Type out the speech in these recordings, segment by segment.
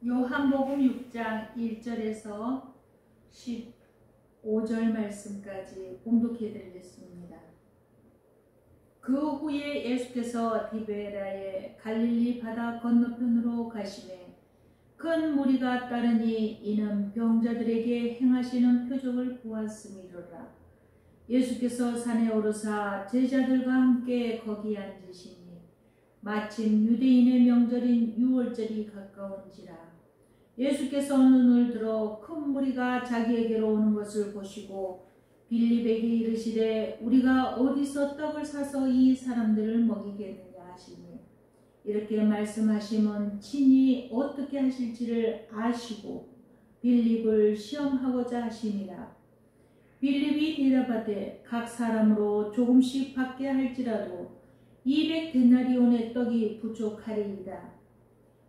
요한복음 6장 1절에서 15절 말씀까지 봉독해 드리겠습니다. 그 후에 예수께서 디베라의 갈릴리 바다 건너편으로 가시매 큰 무리가 따르니 이는 병자들에게 행하시는 표적을 보았음이로라. 예수께서 산에 오르사 제자들과 함께 거기 앉으시니 마침 유대인의 명절인 유월절이 가까운지라. 예수께서 눈을 들어 큰 무리가 자기에게로 오는 것을 보시고 빌립에게 이르시되 우리가 어디서 떡을 사서 이 사람들을 먹이겠느냐 하시니 이렇게 말씀하시면 친히 어떻게 하실지를 아시고 빌립을 시험하고자 하시니라. 빌립이 대답하되 각 사람으로 조금씩 받게 할지라도 200데나리온의 떡이 부족하리이다.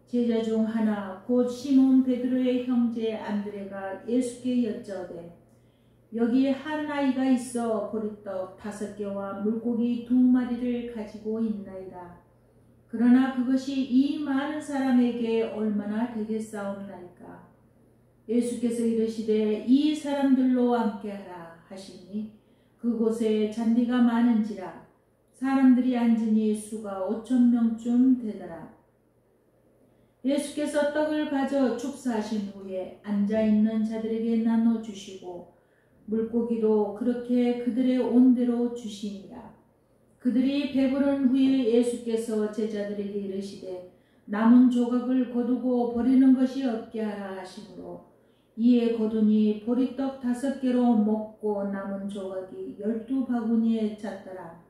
제자 중 하나 곧 시몬 베드로의 형제 안드레가 예수께 여짜오되 여기 한 아이가 있어 보리떡 5개와 물고기 2마리를 가지고 있나이다. 그러나 그것이 이 많은 사람에게 얼마나 되겠사옵나이까. 예수께서 이르시되 이 사람들로 함께하라 하시니 그곳에 잔디가 많은지라 사람들이 앉으니 수가 5,000명쯤 되더라. 예수께서 떡을 가져 축사하신 후에 앉아있는 자들에게 나눠주시고 물고기도 그렇게 그들의 온대로 주시니라. 그들이 배부른 후에 예수께서 제자들에게 이르시되 남은 조각을 거두고 버리는 것이 없게 하라 하시므로 이에 거두니 보리떡 5개로 먹고 남은 조각이 12바구니에 찼더라.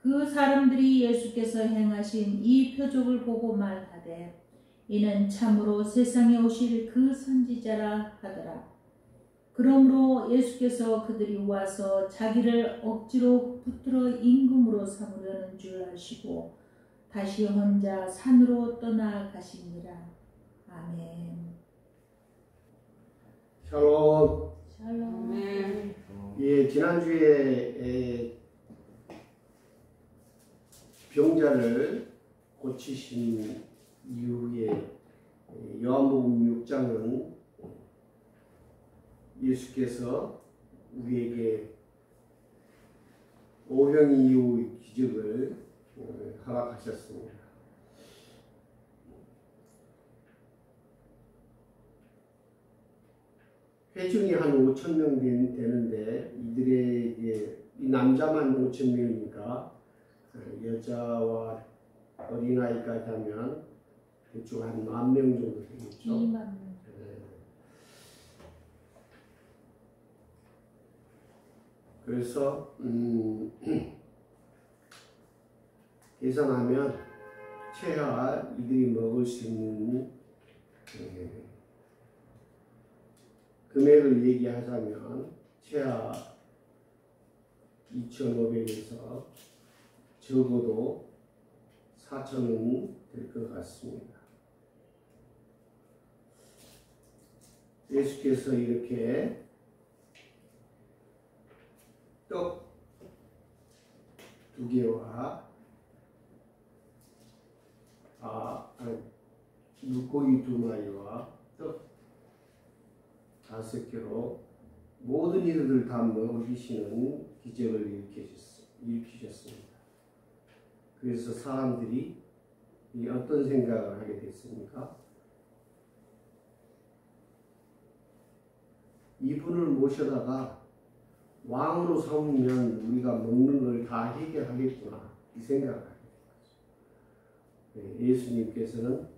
그 사람들이 예수께서 행하신 이 표적을 보고 말하되 이는 참으로 세상에 오실 그 선지자라 하더라. 그러므로 예수께서 그들이 와서 자기를 억지로 붙들어 임금으로 삼으려는 줄 아시고 다시 혼자 산으로 떠나가시니라. 아멘. 샬롬. 샬롬. 예, 지난주에 병자를 고치신 이후에 요한복음 6장은 예수께서 우리에게 오병 이후의 기적을 허락하셨습니다. 회중이 한 5,000명 되는데 이들에게 이 남자만 5,000명이니까 여자와 어린아이까지 하면 대충 한 10,000명 정도 되겠죠. 2만 명. 그래서 계산하면 최하 이들이 먹을 수 있는 금액을 얘기하자면 최하 2,500에서 적어도 4,000원 될 것 같습니다. 예수께서 이렇게 떡 2개와 물고기 2마리와 떡 5개로 모든 이들을 다 먹이시는 기적을 일으키셨습니다. 그래서 사람들이 어떤 생각을 하게 됐습니까? 이분을 모셔다가 왕으로 삼으면 우리가 먹는 걸 다 해결하겠구나 이 생각을 하게 됐습니다. 예수님께서는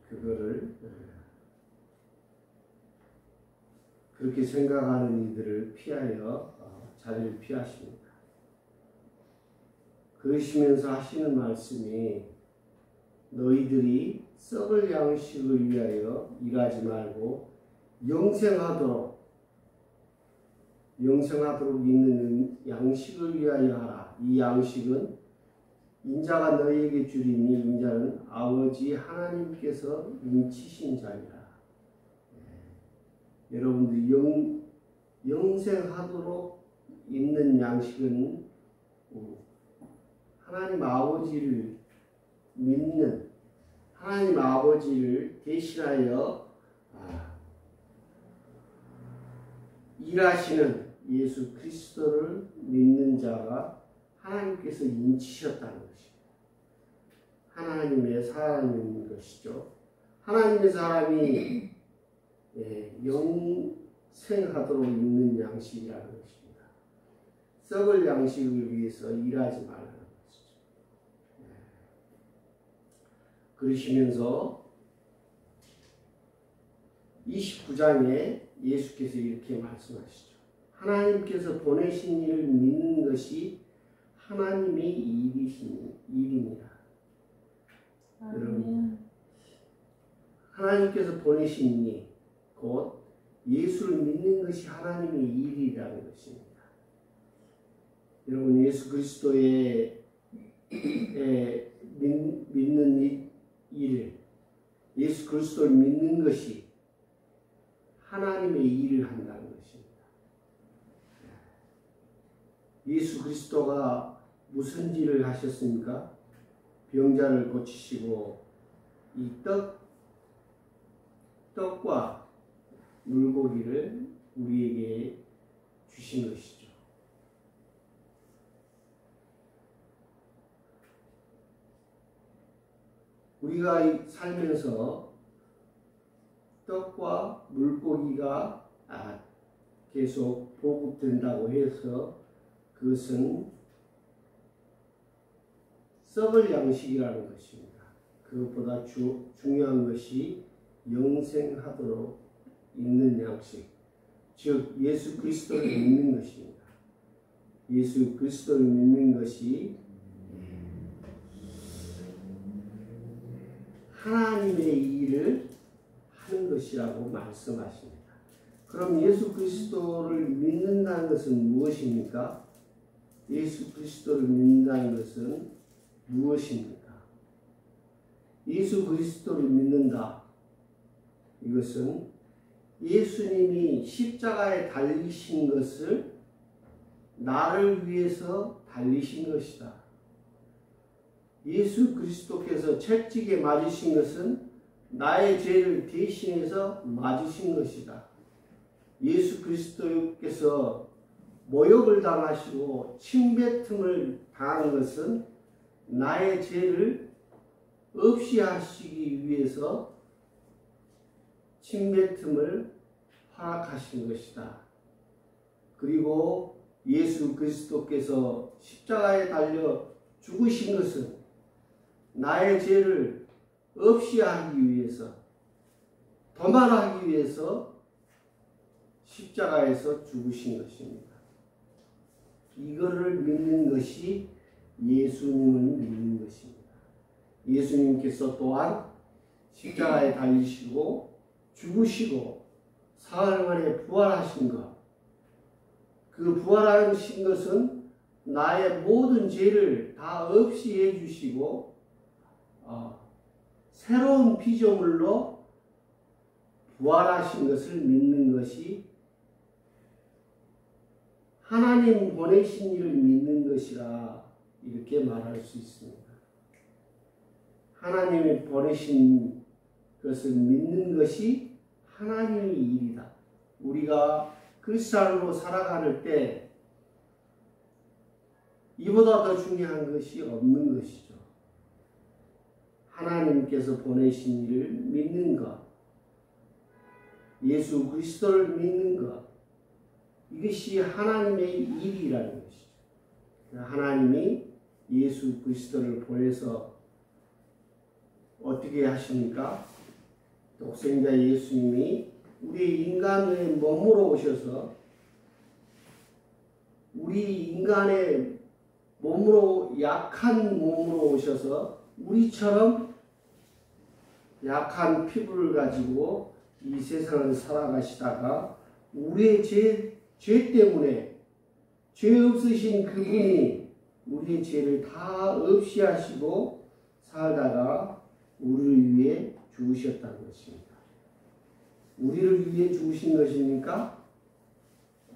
그거를 그렇게 생각하는 이들을 피하여 자리를 피하십니다. 그러시면서 하시는 말씀이 너희들이 썩을 양식을 위하여 일하지 말고 영생하도록 있는 양식을 위하여 하라. 이 양식은 인자가 너희에게 주리니 인자는 아버지 하나님께서 인치신 자니라. 여러분들 영생하도록 있는 양식은 하나님 아버지를 믿는 하나님 하나님 아버지를 대신하여 일하시는 예수 그리스도를 믿는 자가 하나님께서 인치셨다는 것입니다. 하나님의 사람인 것이죠. 하나님의 사람이 영생하도록 있는 양식이라는 것입니다. 썩을 양식을 위해서 일하지 말라는 것이죠. 그러시면서 29장에 예수께서 이렇게 말씀하시죠. 하나님께서 보내신 일을 믿는 것이 하나님의 일이니라. 여러분, 하나님께서 보내신 일, 곧 예수를 믿는 것이 하나님의 일이라는 것입니다. 여러분, 예수 그리스도의 믿는 일, 예수 그리스도를 믿는 것이 하나님의 일을 한다는 것입니다. 예수 그리스도가 무슨 일을 하셨습니까? 병자를 고치시고 이 떡과 물고기를 우리에게 주신 것이죠. 우리가 살면서 떡과 물고기가 계속 보급된다고 해서 그것은 썩을 양식이라는 것입니다. 그것보다 중요한 것이 영생하도록 있는 양식, 즉 예수 그리스도를 믿는 것입니다. 예수 그리스도를 믿는 것이 하나님의 일을 하는 것이라고 말씀하십니다. 그럼 예수 그리스도를 믿는다는 것은 무엇입니까? 예수 그리스도를 믿는다는 것은 무엇입니까? 예수 그리스도를 믿는다. 이것은 예수님이 십자가에 달리신 것을 나를 위해서 달리신 것이다. 예수 그리스도께서 채찍에 맞으신 것은 나의 죄를 대신해서 맞으신 것이다. 예수 그리스도께서 모욕을 당하시고 침뱉음을 당한 것은 나의 죄를 없이 하시기 위해서 침뱉음을 허락하신 것이다. 그리고 예수 그리스도께서 십자가에 달려 죽으신 것은 나의 죄를 없이 하기 위해서, 도말하기 위해서 십자가에서 죽으신 것입니다. 이거를 믿는 것이 예수님을 믿는 것입니다. 예수님께서 또한 십자가에 달리시고 죽으시고 사흘 만에 부활하신 것, 그 부활하신 것은 나의 모든 죄를 다 없이 해주시고 새로운 피조물로 부활하신 것을 믿는 것이 하나님 보내신 일을 믿는 것이라 이렇게 말할 수 있습니다. 하나님이 보내신 것을 믿는 것이 하나님의 일이다. 우리가 크리스찬으로 살아가는 때 이보다 더 중요한 것이 없는 것이죠. 하나님께서 보내신 일을 믿는 것, 예수 그리스도를 믿는 것, 이것이 하나님의 일이라는 것이죠. 하나님이 예수 그리스도를 보내서 어떻게 하십니까? 독생자 예수님이 우리 인간의 몸으로 오셔서 우리 인간의 몸으로, 약한 몸으로 오셔서 우리처럼 약한 피부를 가지고 이 세상을 살아가시다가 우리의 죄 때문에 죄 없으신 그분이 우리의 죄를 다 없이 하시고 살다가 우리를 위해 죽으셨다는 것입니다. 우리를 위해 죽으신 것입니까?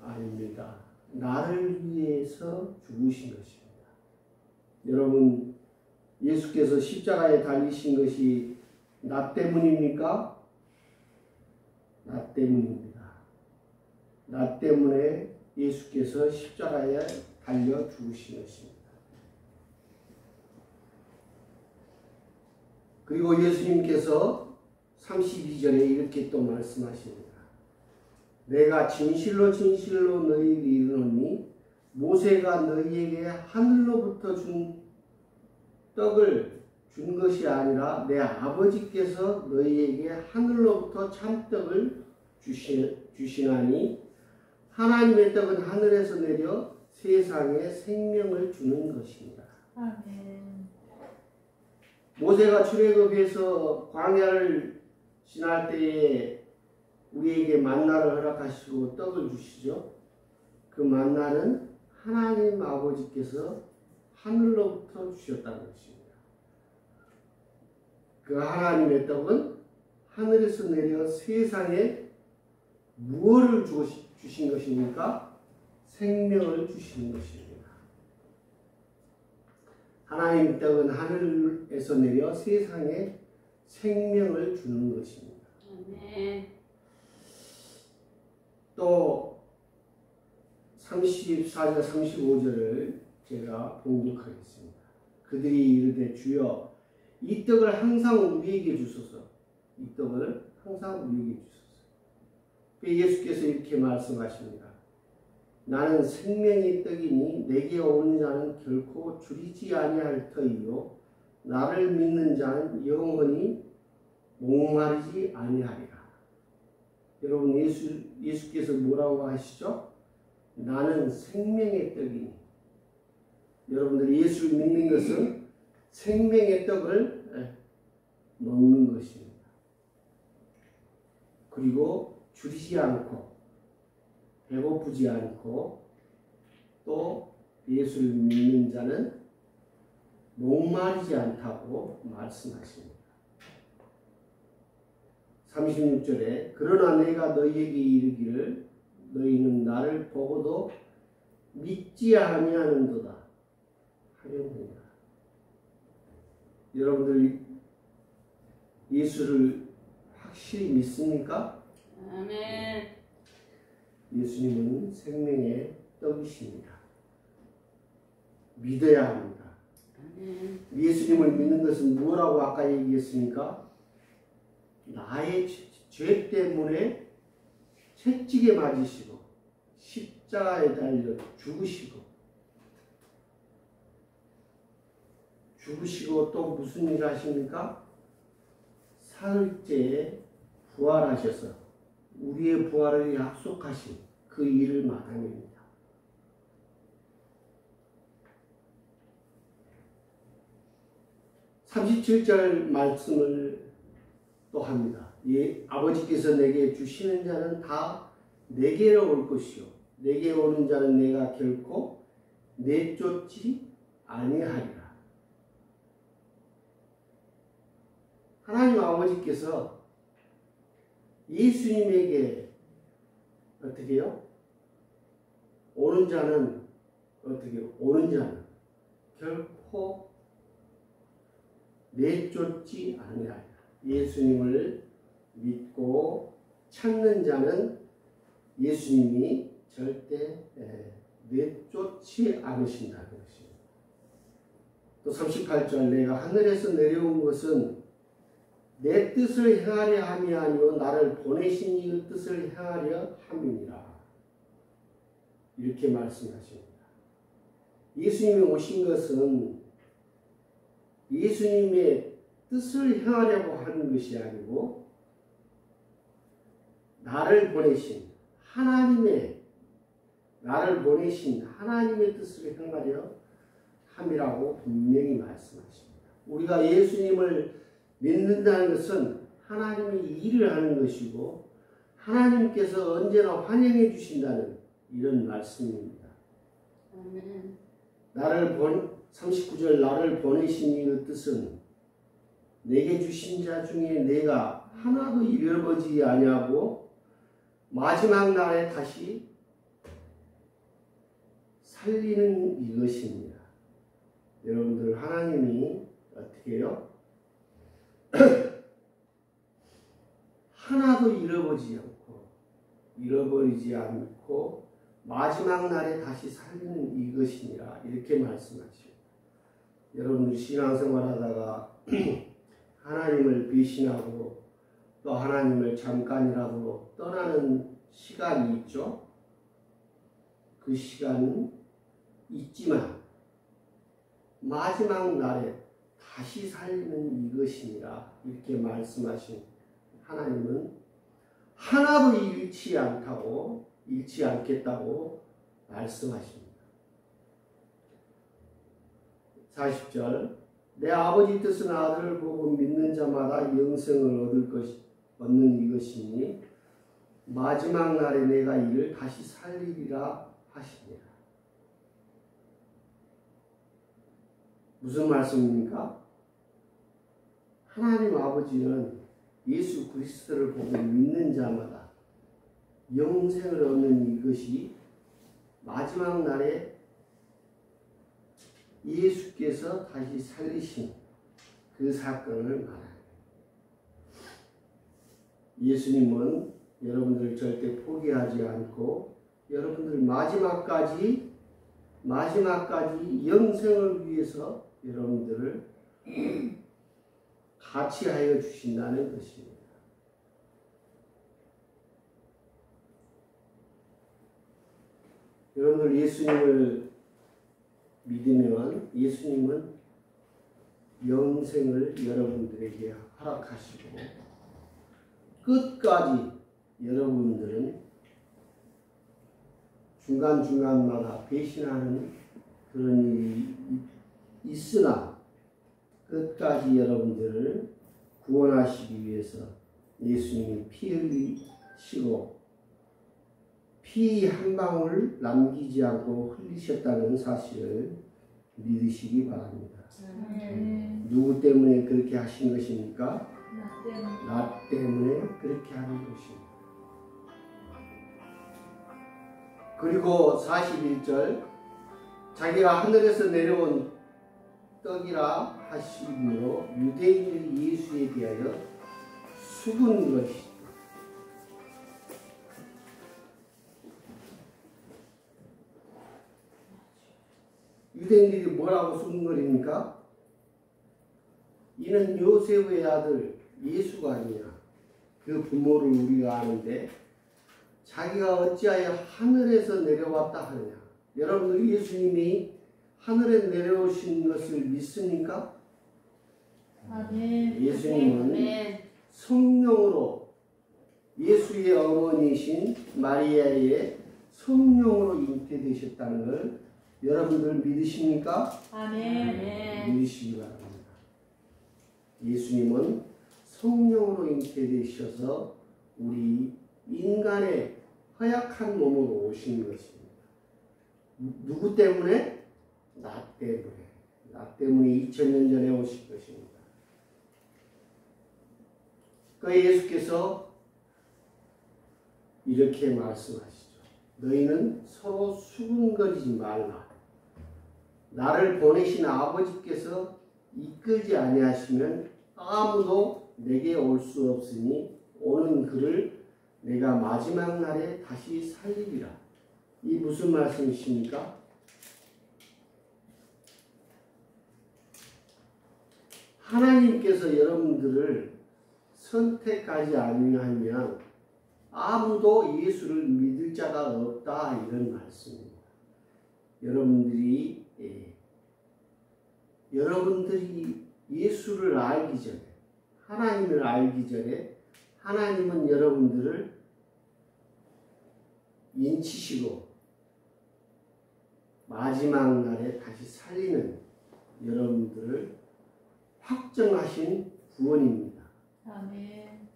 아닙니다. 나를 위해서 죽으신 것입니다. 여러분, 예수께서 십자가에 달리신 것이 나 때문입니까? 나 때문입니다. 나 때문에 예수께서 십자가에 달려 죽으신 것입니다. 그리고 예수님께서 32절에 이렇게 또 말씀하십니다. 내가 진실로 진실로 너희에게 이르노니 모세가 너희에게 하늘로부터 준 떡을 준 것이 아니라 내 아버지께서 너희에게 하늘로부터 참떡을 주시나니 하나님의 떡은 하늘에서 내려 세상에 생명을 주는 것입니다. 아멘. 모세가 출애굽해서 광야를 지날 때에 우리에게 만나를 허락하시고 떡을 주시죠. 그 만나는 하나님 아버지께서 하늘로부터 주셨다는 것입니다. 그 하나님의 떡은 하늘에서 내려 세상에 무엇을 주신 것입니까? 생명을 주신 것입니다. 하나님의 떡은 하늘에서 내려 세상에 생명을 주는 것입니다. 아멘. 또 34절 35절을 제가 봉독하겠습니다. 그들이 이르되 주여 이 떡을 항상 우리에게 주소서. 이 떡을 항상 우리에게 주소서. 예수께서 이렇게 말씀하십니다. 나는 생명의 떡이니 내게 오는 자는 결코 줄이지 아니할 터이요 나를 믿는 자는 영원히 목마르지 아니하리라. 여러분 예수께서 뭐라고 하시죠? 나는 생명의 떡이니. 여러분들이 예수를 믿는 것은 생명의 떡을 먹는 것입니다. 그리고 줄이지 않고 배고프지 않고 또 예수를 믿는 자는 목마르지 않다고 말씀하십니다. 36절에 그러나 내가 너희에게 이르기를 너희는 나를 보고도 믿지 아니하는도다 하려니와. 여러분들 예수를 확실히 믿습니까? 아멘. 예수님은 생명의 떡이십니다. 믿어야 합니다. 아멘. 예수님을 믿는 것은 뭐라고 아까 얘기했습니까? 나의 죄 때문에 채찍에 맞으시고 십자가에 달려 죽으시고 또 무슨 일 하십니까? 사흘째에 부활하셔서 우리의 부활을 약속하신 그 일을 말합니다. (37절) 말씀을 또 합니다. 아버지께서 내게 주시는 자는 다 내게로 올 것이요 내게 오는 자는 내가 결코 내쫓지 아니하리라. 하나님 아버지께서 예수님에게 어떻게 해요? 오는 자는 결코 내쫓지 아니하리라. 예수님을 믿고 찾는 자는 예수님이 절대 내쫓지 않으신다는 것입니다. 또 38절 내가 하늘에서 내려온 것은 내 뜻을 행하려 함이 아니요 나를 보내신 이의 뜻을 행하려 함이니라. 이렇게 말씀하십니다. 예수님이 오신 것은 예수님의 뜻을 행하려고 하는 것이 아니고 나를 보내신 하나님의 뜻을 행하려 함이라고 분명히 말씀하십니다. 우리가 예수님을 믿는다는 것은 하나님이 일을 하는 것이고 하나님께서 언제나 환영해 주신다는 이런 말씀입니다. 아멘. 39절 나를 보내신 이의 뜻은 내게 주신 자 중에 내가 하나도 잃어버리지 아니하고 마지막 날에 다시 살리는 이것입니다. 여러분들 하나님이 어떻게 해요? 하나도 잃어버리지 않고 마지막 날에 다시 살리는 이것이니라 이렇게 말씀하시오. 여러분들 신앙생활하다가 하나님을 배신하고 또 하나님을 잠깐이라도 떠나는 시간이 있죠. 그 시간은 있지만 마지막 날에 다시 살리는 이것이니라 이렇게 말씀하신 하나님은 하나도 잃지 않겠다고 말씀하십니다. 40절 내 아버지 뜻은 아들을 보고 믿는 자마다 영생을 얻는 이것이니 마지막 날에 내가 이를 다시 살리리라 하시니라. 무슨 말씀입니까? 하나님 아버지는 예수 그리스도를 보고 믿는 자마다 영생을 얻는 이것이 마지막 날에 예수께서 다시 살리신 그 사건을 말합니다. 예수님은 여러분들을 절대 포기하지 않고 여러분들 마지막까지 영생을 위해서 여러분들을 같이 하여 주신다는 것입니다. 여러분들 예수님을 믿으면 예수님은 영생을 여러분들에게 허락하시고 끝까지 여러분들은 중간중간마다 배신하는 그런 일이 있으나 끝까지 여러분들을 구원하시기 위해서 예수님이 피 흘리시고 피 한 방울 남기지 않고 흘리셨다는 사실을 믿으시기 바랍니다. 누구 때문에 그렇게 하신 것입니까? 나 때문에 그렇게 하는 것입니다. 그리고 41절 자기가 하늘에서 내려온 떡이라 하심으로 유대인들이 예수에 대하여 숙은 것이다. 유대인들이 뭐라고 수군거립니까? 이는 요셉의 아들 예수가 아니냐. 그 부모를 우리가 아는데 자기가 어찌하여 하늘에서 내려왔다 하느냐. 여러분들 예수님이 하늘에 내려오신 것을 믿습니까? 아멘. 예수님은 성령으로 예수의 어머니이신 마리아의 성령으로 잉태되셨다는 걸 여러분들 믿으십니까? 아멘. 믿으시기 바랍니다. 예수님은 성령으로 잉태되셔서 우리 인간의 허약한 몸으로 오신 것입니다. 누구 때문에? 나 때문에. 나 때문에 2000년 전에 오신 것입니다. 그 예수께서 이렇게 말씀하시죠. 너희는 서로 수군거리지 말라. 나를 보내신 아버지께서 이끌지 아니하시면 아무도 내게 올 수 없으니 오는 그를 내가 마지막 날에 다시 살리리라. 이 무슨 말씀이십니까? 하나님께서 여러분들을 선택하지 아니하면 아무도 예수를 믿을 자가 없다 이런 말씀입니다. 여러분들이 예수를 알기 전에 하나님을 알기 전에 하나님은 여러분들을 인치시고 마지막 날에 다시 살리는 여러분들을 확정하신 구원입니다. 아멘.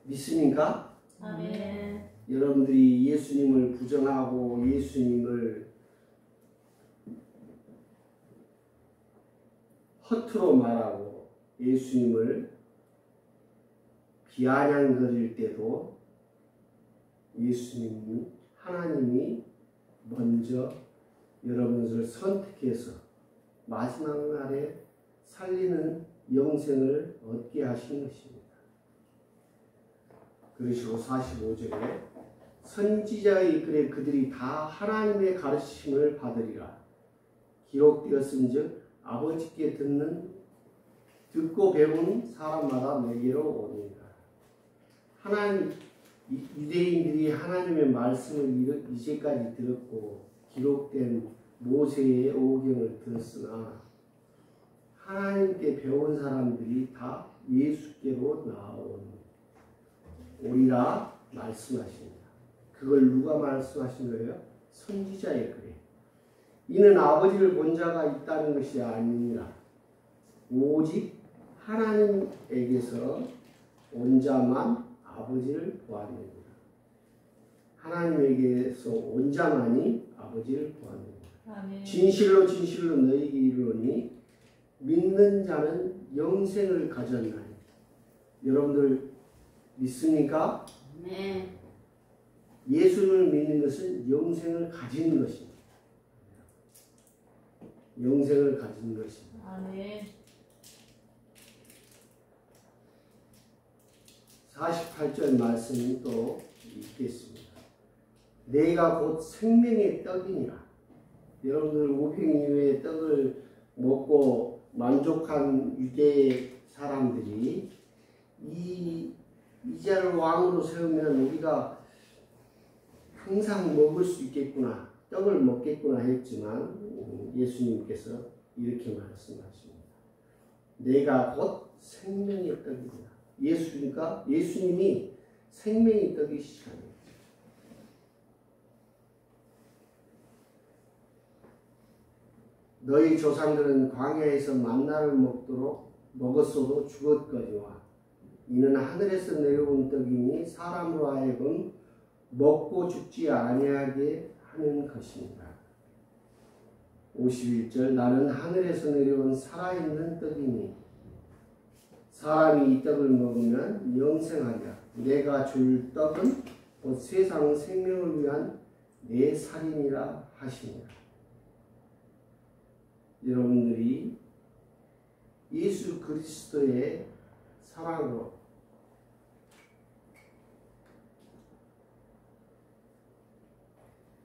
믿습니까? 아멘. 여러분들이 예수님을 부정하고 예수님을 허투루 말하고 예수님을 비아냥거릴 때도 예수님은 하나님이 먼저 여러분들을 선택해서 마지막 날에 살리는 영생을 얻게 하신 것입니다. 그러시고 45절에 선지자의 글에 그들이 다 하나님의 가르침을 받으리라. 기록되었은즉 아버지께 듣고 배운 사람마다 내게로 오니라. 하나님 유대인들이 하나님의 말씀을 이제까지 들었고 기록된 모세의 오경을 들었으나 하나님께 배운 사람들이 다 예수께로 나오리라 말씀하십니다. 그걸 누가 말씀하신 거예요? 선지자의 글에. 이는 아버지를 본 자가 있다는 것이 아니니라. 오직 하나님에게서 온 자만 아버지를 보았느니라. 하나님에게서 온 자만이 아버지를 보았느니라. 아멘. 진실로 진실로 너희에게 이르노니 믿는 자는 영생을 가졌나니. 여러분들 믿습니까? 아멘. 예수를 믿는 것은 영생을 가진 것입니다. 영생을 가진 것입니다. 아멘. 48절 말씀이 또 있겠습니다. 내가 곧 생명의 떡이니라. 여러분들 우병 이후에 떡을 먹고 만족한 유대 사람들이 이 자를 왕으로 세우면 우리가 항상 먹을 수 있겠구나, 떡을 먹겠구나 했지만 예수님께서 이렇게 말씀하십니다. 내가 곧 생명의 떡이니라. 예수님이 생명의 떡이시잖아요. 너희 조상들은 광야에서 만나를 먹었어도 죽었거니와 이는 하늘에서 내려온 떡이니 사람으로 하여금 먹고 죽지 아니하게 하는 것입니다. 51절 나는 하늘에서 내려온 살아있는 떡이니 사람이 이 떡을 먹으면 영생하리라. 내가 줄 떡은 곧 세상 생명을 위한 내 살이니라 하시니라. 여러분들이 예수 그리스도의 사랑으로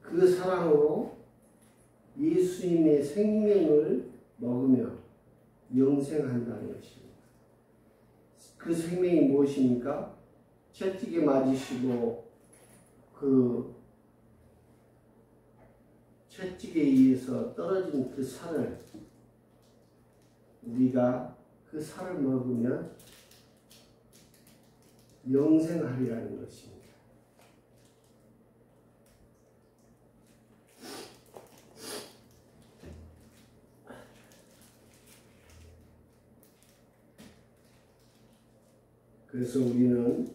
그 사랑으로 예수님의 생명을 먹으며 영생한다는 것입니다. 그 생명이 무엇입니까? 채찍에 맞으시고 그 채찍에 의해서 떨어진 그 살을 우리가 그 살을 먹으면 영생하리라는 것입니다. 그래서 우리는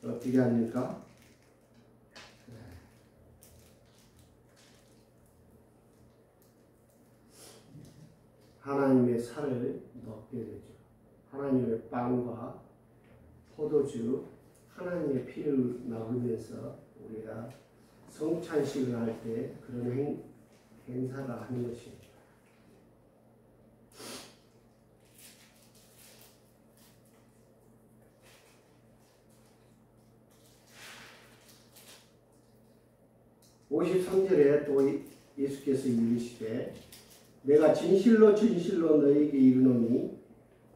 어떻게 합니까? 하나님의 살을 먹게 되죠. 하나님의 빵과 포도주, 하나님의 피를 먹으면서 우리가 성찬식을 할 때 그런 행사가 하는 것입니다. (53절에) 또 예수께서 이르시되 내가 진실로 진실로 너희에게 이르노니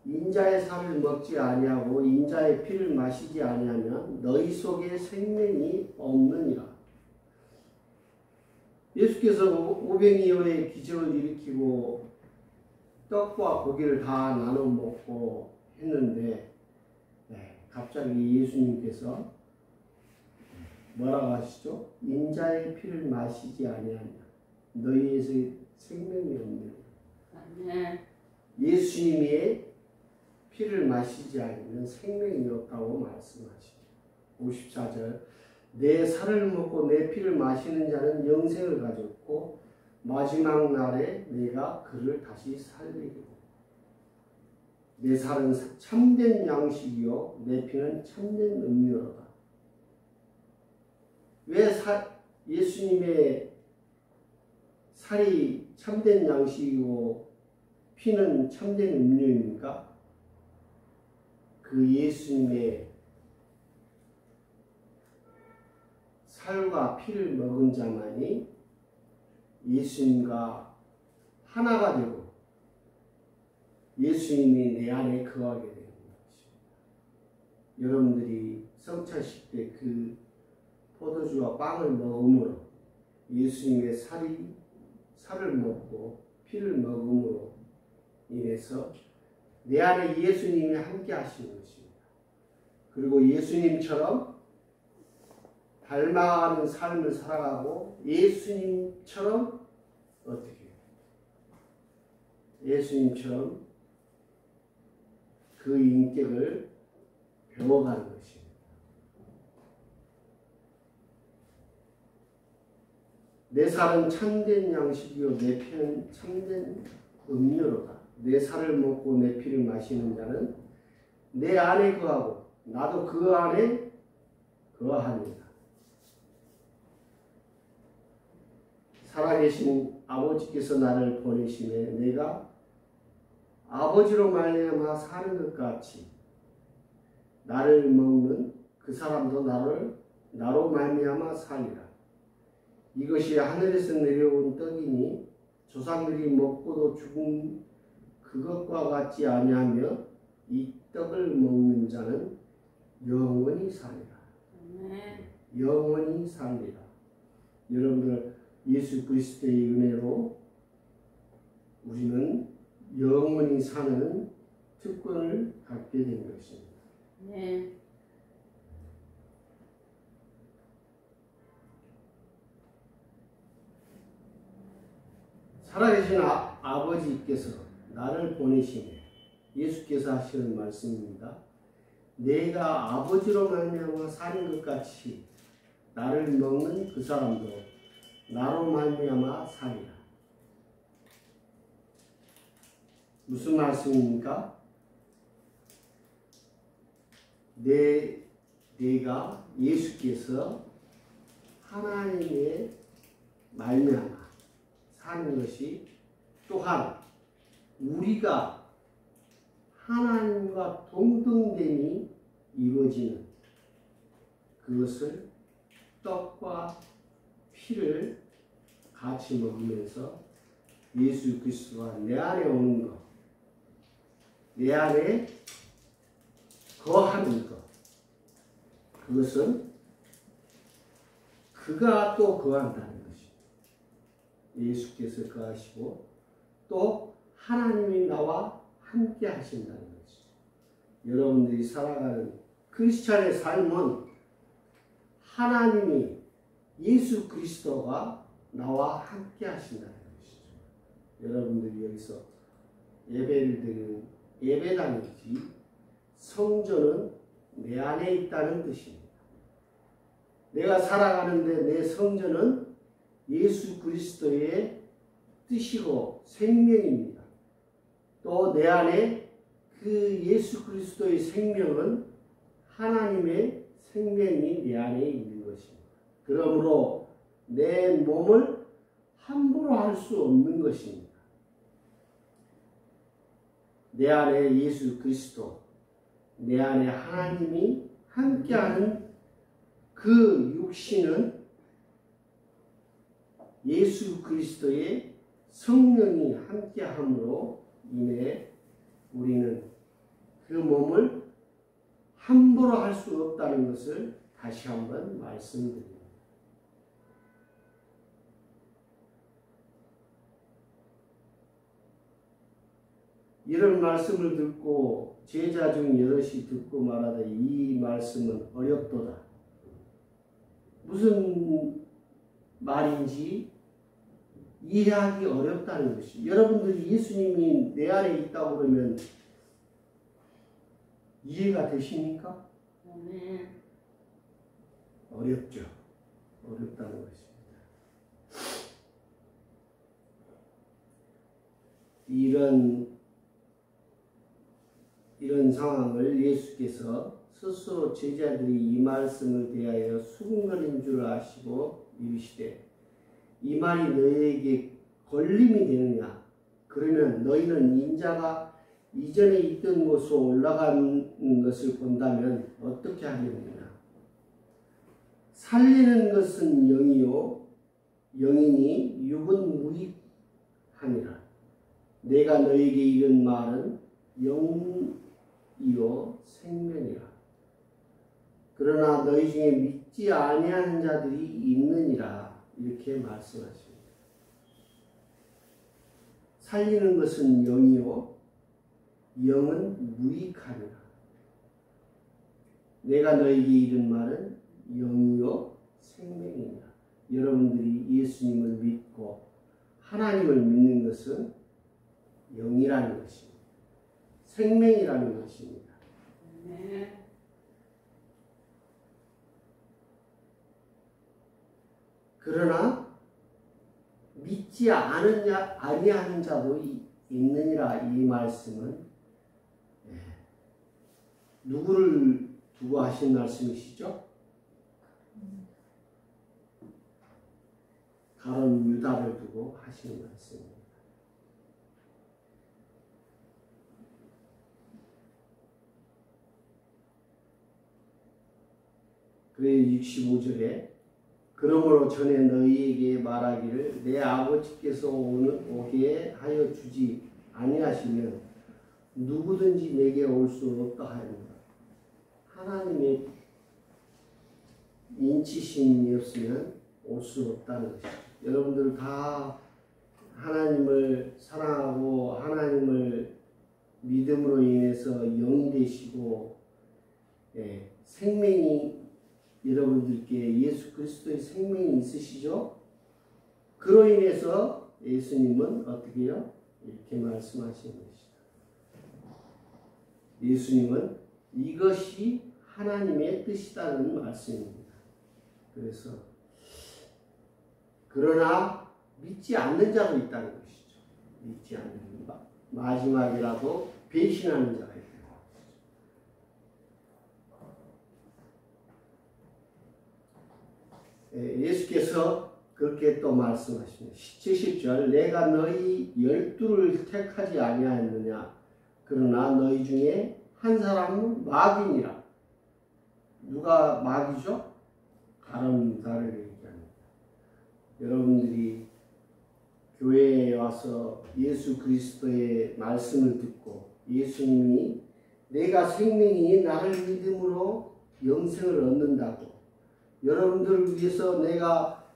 인자의 살을 먹지 아니하고 인자의 피를 마시지 아니하면 너희 속에 생명이 없느니라. 예수께서 오병이어의 기적을 일으키고 떡과 고기를 다 나눠 먹고 했는데 갑자기 예수님께서 뭐라고 하시죠? 인자의 피를 마시지 아니하면 너희에서 생명이 없느니라. 아멘. 예수님의 피를 마시지 않으면 생명이 없다고 말씀하십니다. 54절 내 살을 먹고 내 피를 마시는 자는 영생을 가졌고 마지막 날에 내가 그를 다시 살리리고 내 살은 참된 양식이요 내 피는 참된 음료로다. 왜 예수님의 살이 참된 양식이고 피는 참된 음료입니까? 그 예수님의 살과 피를 먹은 자만이 예수님과 하나가 되고 예수님이 내 안에 거하게 되는 것입니다. 여러분들이 성찬식 때 그 포도주와 빵을 먹음으로 예수님의 살을 먹고 피를 먹음으로 인해서 내 안에 예수님이 함께 하시는 것입니다. 그리고 예수님처럼 닮아가는 삶을 살아가고 예수님처럼 어떻게 예수님처럼 그 인격을 배워가는 것입니다. 내 살은 참된 양식이요 내 피는 참된 음료로다. 내 살을 먹고 내 피를 마시는 자는 내 안에 거하고 나도 그 안에 거합니다. 살아계신 아버지께서 나를 보내심에 내가 아버지로 말미암아 사는 것 같이 나를 먹는 그 사람도 나로 말미암아 살리라. 이것이 하늘에서 내려온 떡이니 조상들이 먹고도 죽은 그것과 같지 아니하며 이 떡을 먹는 자는 영원히 살리라. 영원히 살리라. 여러분들 예수 그리스도의 은혜로 우리는 영원히 사는 특권을 갖게 된 것입니다. 네. 살아계신 아버지께서 나를 보내시네. 예수께서 하시는 말씀입니다. 내가 아버지로 말미암아 사는 것 같이 나를 먹는 그 사람도 나로 말미암아 살리라. 무슨 말씀입니까? 내가 예수께서 하나님의 말미암아 사는 것이 또한 우리가 하나님과 동등됨이 이루어지는 그것을 떡과 피를 같이 먹으면서 예수 그리스도가 내 안에 오는 것, 내 안에 거하는 것, 그것은 그가 또 거한다는 것입니다. 예수께서 거하시고 또 하나님이 나와 함께 하신다는 것이죠. 여러분들이 살아가는 크리스찬의 삶은 하나님이 예수 그리스도가 나와 함께 하신다는 것이죠. 여러분들이 여기서 예배를 드리는 예배당이지 성전은 내 안에 있다는 뜻입니다. 내가 살아가는데 내 성전은 예수 그리스도의 뜻이고 생명입니다. 또 내 안에 그 예수 그리스도의 생명은 하나님의 생명이 내 안에 있는 것입니다. 그러므로 내 몸을 함부로 할 수 없는 것입니다. 내 안에 예수 그리스도, 내 안에 하나님이 함께하는 그 육신은 예수 그리스도의 성령이 함께함으로 인해 우리는 그 몸을 함부로 할 수 없다는 것을 다시 한번 말씀드립니다. 이런 말씀을 듣고 제자 중 여럿이 듣고 말하되 이 말씀은 어렵도다. 무슨 말인지 이해하기 어렵다는 것이. 여러분들이 예수님이 내 안에 있다고 그러면 이해가 되십니까? 네. 어렵죠. 어렵다는 것입니다. 이런 상황을 예수께서 스스로 제자들이 이 말씀을 대하여 수군거린 줄 아시고 이르시되 이 말이 너희에게 걸림이 되느냐? 그러면 너희는 인자가 이전에 있던 곳으로 올라가는 것을 본다면 어떻게 하겠느냐? 살리는 것은 영이요 영이니 육은 무익하니라. 내가 너에게 이른 말은 영이요 생명이라. 그러나 너희 중에 믿지 아니하는 자들이 있느니라. 이렇게 말씀하십니다. 살리는 것은 영이요 영은 무익하니라. 내가 너에게 이른 말은 영이요 생명이니라. 여러분들이 예수님을 믿고 하나님을 믿는 것은 영이라는 것입니다. 생명이라는 것입니다. 아멘. 그러나 믿지 아니하는 자도 있느니라. 이 말씀은 누구를 두고 하신 말씀이시죠? 가론 유다를 두고 하시는 말씀입니다. 그래서 65절에 그러므로 전에 너희에게 말하기를 내 아버지께서 오게 하여 주지 아니하시면 누구든지 내게 올 수 없다 하였노라. 하나님의 인치심이 없으면 올 수 없다는 것이죠. 여러분들 다 하나님을 사랑하고 하나님을 믿음으로 인해서 영이 되시고 생명이 여러분들께 예수 그리스도의 생명이 있으시죠? 그로 인해서 예수님은 어떻게 해요? 이렇게 말씀하시는 것이다. 예수님은 이것이 하나님의 뜻이라는 말씀입니다. 그래서 그러나 믿지 않는 자도 있다는 것이죠. 믿지 않는 자. 마지막이라도 배신하는 자가 있다. 예수께서 그렇게 또 말씀하십니다. 70절 내가 너희 12를 택하지 아니하였느냐 그러나 너희 중에 한 사람은 마귀니라. 누가 마귀죠? 가론 유다를 얘기합니다. 여러분들이 교회에 와서 예수 그리스도의 말씀을 듣고 예수님이 내가 생명이니 나를 믿음으로 영생을 얻는다고 여러분들을 위해서 내가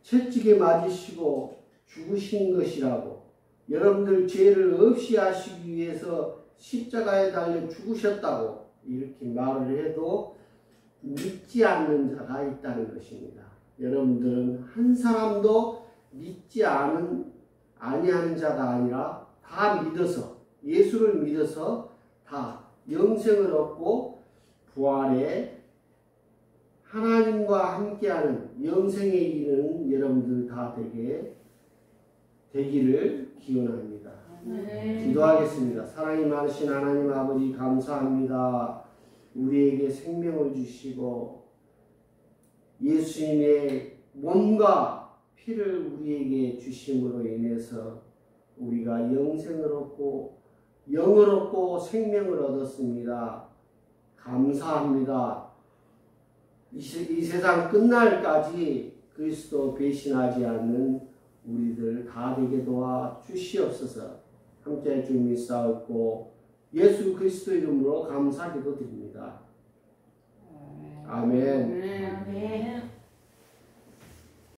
채찍에 맞으시고 죽으신 것이라고 여러분들 죄를 없이 하시기 위해서 십자가에 달려 죽으셨다고 이렇게 말을 해도 믿지 않는 자가 있다는 것입니다. 여러분들은 한 사람도 믿지 아니하는 자가 아니라 다 믿어서 예수를 믿어서 다 영생을 얻고 부활에 하나님과 함께하는 영생에 이르는 여러분들 다 되기를 기원합니다. 네. 기도하겠습니다. 사랑이 많으신 하나님 아버지 감사합니다. 우리에게 생명을 주시고 예수님의 몸과 피를 우리에게 주심으로 인해서 우리가 영생을 얻고 영을 얻고 생명을 얻었습니다. 감사합니다. 이 세상 끝날까지 그리스도 배신하지 않는 우리들 다 되게 도와 주시옵소서. 함께 주 믿사옵고 예수 그리스도 이름으로 감사 기도드립니다. 아멘. 아멘. 아멘.